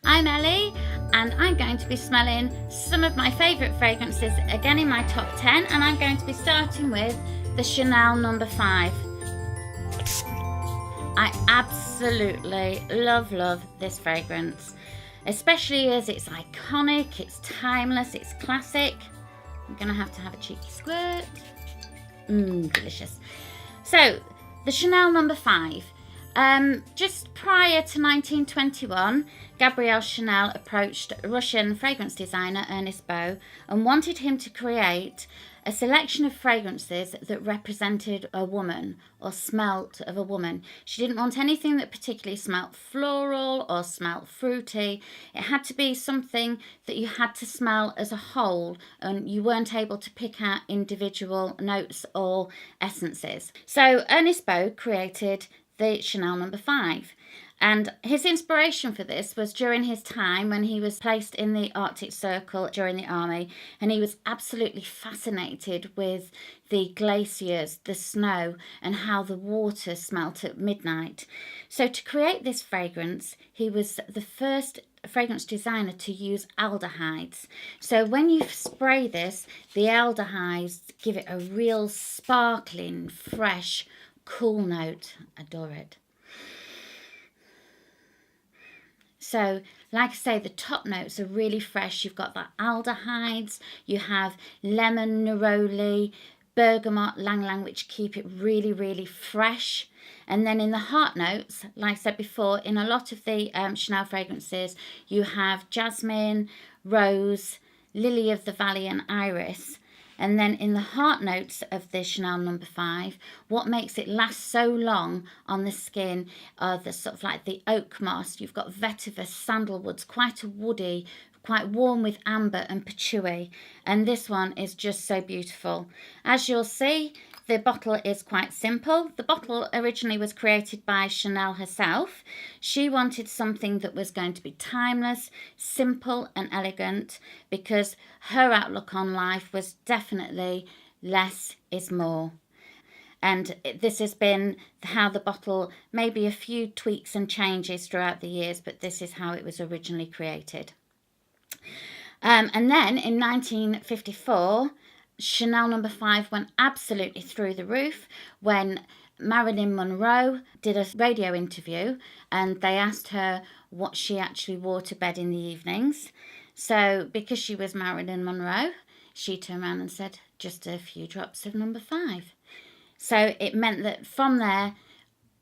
I'm Ellie and I'm going to be smelling some of my favourite fragrances again in my top 10, and I'm going to be starting with the Chanel No. 5. I absolutely love this fragrance, especially as it's iconic, it's timeless, it's classic. I'm going to have a cheeky squirt. Delicious. So, the Chanel No. 5. Just prior to 1921, Gabrielle Chanel approached Russian fragrance designer Ernest Beaux and wanted him to create a selection of fragrances that represented a woman or smelt of a woman. She didn't want anything that particularly smelt floral or smelt fruity. It had to be something that you had to smell as a whole, and you weren't able to pick out individual notes or essences. So Ernest Beaux created the Chanel No. 5. And his inspiration for this was during his time when he was placed in the Arctic Circle during the army, and he was absolutely fascinated with the glaciers, the snow, and how the water smelt at midnight. So to create this fragrance, he was the first fragrance designer to use aldehydes. So when you spray this, the aldehydes give it a real sparkling, fresh, cool note. Adore it. So, like I say, the top notes are really fresh. You've got that aldehydes, you have lemon, neroli, bergamot, ylang ylang, which keep it really, really fresh. And then in the heart notes, like I said before, in a lot of the Chanel fragrances, you have jasmine, rose, lily of the valley, and iris. And then in the heart notes of the Chanel No. 5, what makes it last so long on the skin are the sort of like the oak moss. You've got vetiver, sandalwoods, quite a woody, quite warm with amber and patchouli. And this one is just so beautiful. As you'll see, the bottle is quite simple. The bottle originally was created by Chanel herself. She wanted something that was going to be timeless, simple and elegant, because her outlook on life was definitely less is more. And this has been how the bottle, maybe a few tweaks and changes throughout the years, but this is how it was originally created. And then in 1954, Chanel No. 5 went absolutely through the roof when Marilyn Monroe did a radio interview and they asked her what she actually wore to bed in the evenings. So because she was Marilyn Monroe, she turned around and said, just a few drops of No. 5. So it meant that from there,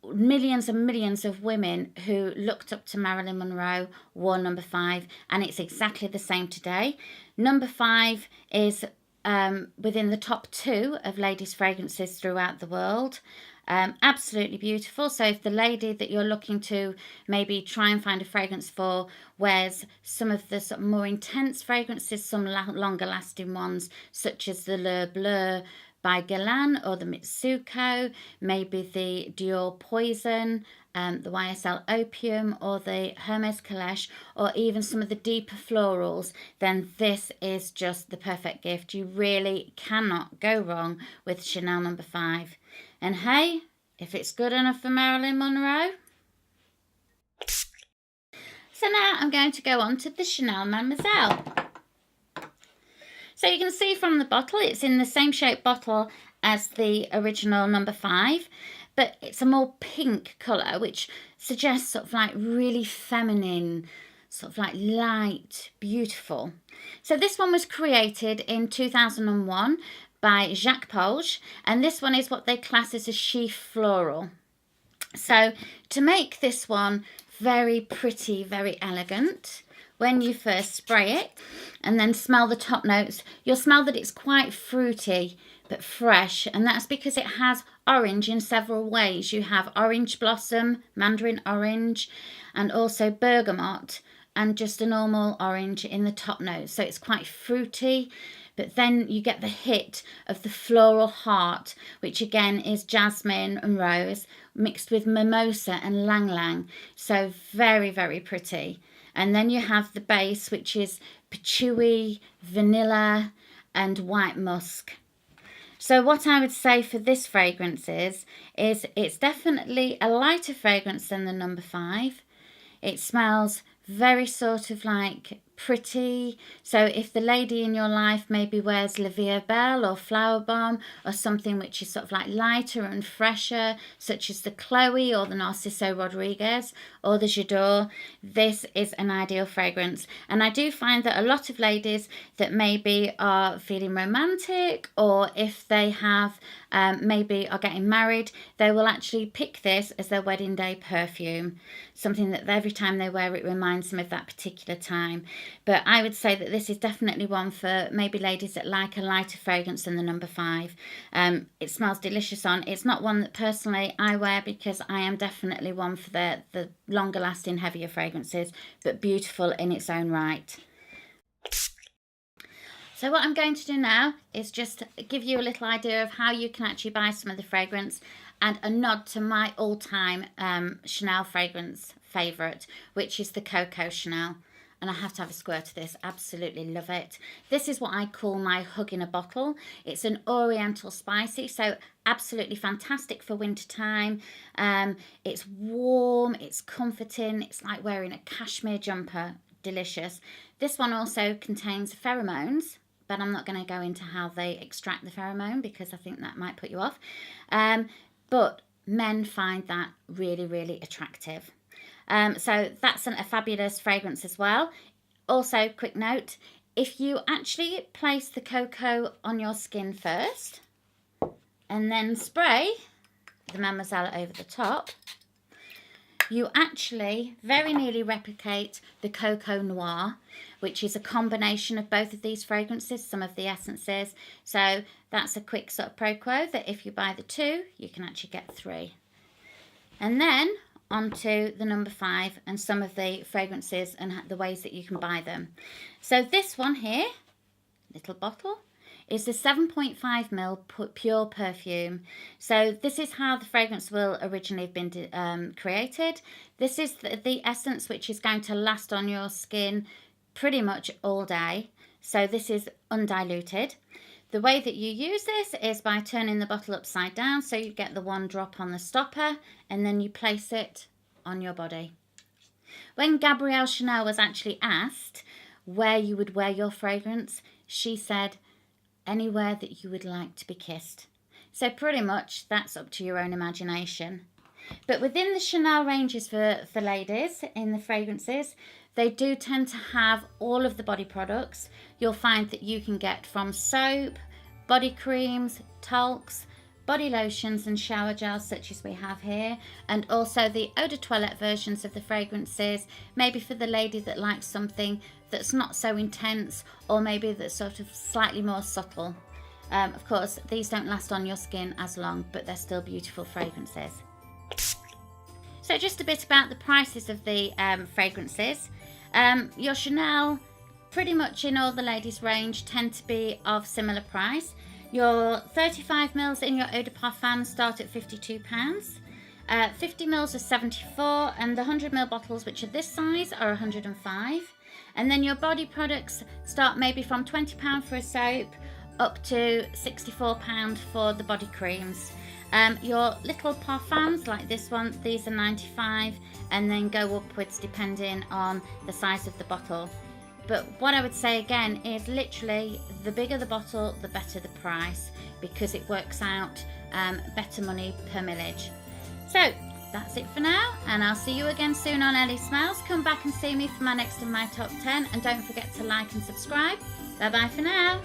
millions and millions of women who looked up to Marilyn Monroe wore No. 5, and it's exactly the same today. No. 5 is within the top 2 of ladies' fragrances throughout the world. Absolutely beautiful. So if the lady that you're looking to maybe try and find a fragrance for wears some of the sort of more intense fragrances, some longer lasting ones such as the Le Bleu by Guerlain or the Mitsuko, maybe the Dior Poison, the YSL Opium or the Hermes Kalesh, or even some of the deeper florals, then this is just the perfect gift. You really cannot go wrong with Chanel No. 5. And hey, if it's good enough for Marilyn Monroe. So now I'm going to go on to the Chanel Mademoiselle. So you can see from the bottle, it's in the same shape bottle as the original No. 5, but it's a more pink colour, which suggests sort of like really feminine, sort of like light, beautiful. So this one was created in 2001 by Jacques Polge, and this one is what they class as a sheath floral. So to make this one very pretty, very elegant, when you first spray it and then smell the top notes, you'll smell that it's quite fruity but fresh, and that's because it has orange in several ways. You have orange blossom, mandarin orange, and also bergamot, and just a normal orange in the top notes. So it's quite fruity, but then you get the hit of the floral heart, which again is jasmine and rose mixed with mimosa and ylang ylang. So very, very pretty. And then you have the base, which is patchouli, vanilla, and white musk. So what I would say for this fragrance is it's definitely a lighter fragrance than the No. 5. It smells very sort of like pretty. So if the lady in your life maybe wears La Vie Belle or Flower Bomb or something which is sort of like lighter and fresher, such as the Chloe or the Narciso Rodriguez or the J'adore, this is an ideal fragrance. And I do find that a lot of ladies that maybe are feeling romantic, or if they have maybe are getting married, they will actually pick this as their wedding day perfume, something that every time they wear it reminds them of that particular time. But I would say that this is definitely one for maybe ladies that like a lighter fragrance than the number 5. It smells delicious on. It's not one that personally I wear, because I am definitely one for the longer lasting, heavier fragrances, but beautiful in its own right. So what I'm going to do now is just give you a little idea of how you can actually buy some of the fragrance, and a nod to my all-time Chanel fragrance favourite, which is the Coco Chanel. And I have to have a squirt of this. Absolutely love it. This is what I call my hug in a bottle. It's an oriental spicy, so absolutely fantastic for winter time. It's warm, it's comforting, it's like wearing a cashmere jumper. Delicious. This one also contains pheromones, but I'm not going to go into how they extract the pheromone, because I think that might put you off. But men find that really, really attractive. So that's a fabulous fragrance as well. Also, quick note, if you actually place the cocoa on your skin first and then spray the Mademoiselle over the top, you actually very nearly replicate the Coco Noir, which is a combination of both of these fragrances, some of the essences. So that's a quick sort of pro quo, that if you buy the 2, you can actually get 3. And then onto the number 5 and some of the fragrances and the ways that you can buy them. So this one here, little bottle, is the 7.5ml pure perfume. So this is how the fragrance will originally have been created. This is the essence which is going to last on your skin pretty much all day. So this is undiluted. The way that you use this is by turning the bottle upside down, so you get the 1 drop on the stopper, and then you place it on your body. When Gabrielle Chanel was actually asked where you would wear your fragrance, she said, anywhere that you would like to be kissed. So pretty much that's up to your own imagination. But within the Chanel ranges for ladies in the fragrances, they do tend to have all of the body products. You'll find that you can get from soap, body creams, talcs, body lotions and shower gels such as we have here, and also the eau de toilette versions of the fragrances, maybe for the lady that likes something that's not so intense, or maybe that's sort of slightly more subtle. Of course, these don't last on your skin as long, but they're still beautiful fragrances. So just a bit about the prices of the fragrances. Your Chanel, pretty much in all the ladies range, tend to be of similar price. Your 35ml in your eau de parfum start at £52. 50ml are 74, and the 100ml bottles, which are this size, are 105. And then your body products start maybe from £20 for a soap up to £64 for the body creams. Your little parfums like this one, these are 95, and then go upwards depending on the size of the bottle. But what I would say again is literally the bigger the bottle, the better the price, because it works out better money per millage. So that's it for now, and I'll see you again soon on Ellie Smells. Come back and see me for my next of my top 10, and don't forget to like and subscribe. Bye bye for now.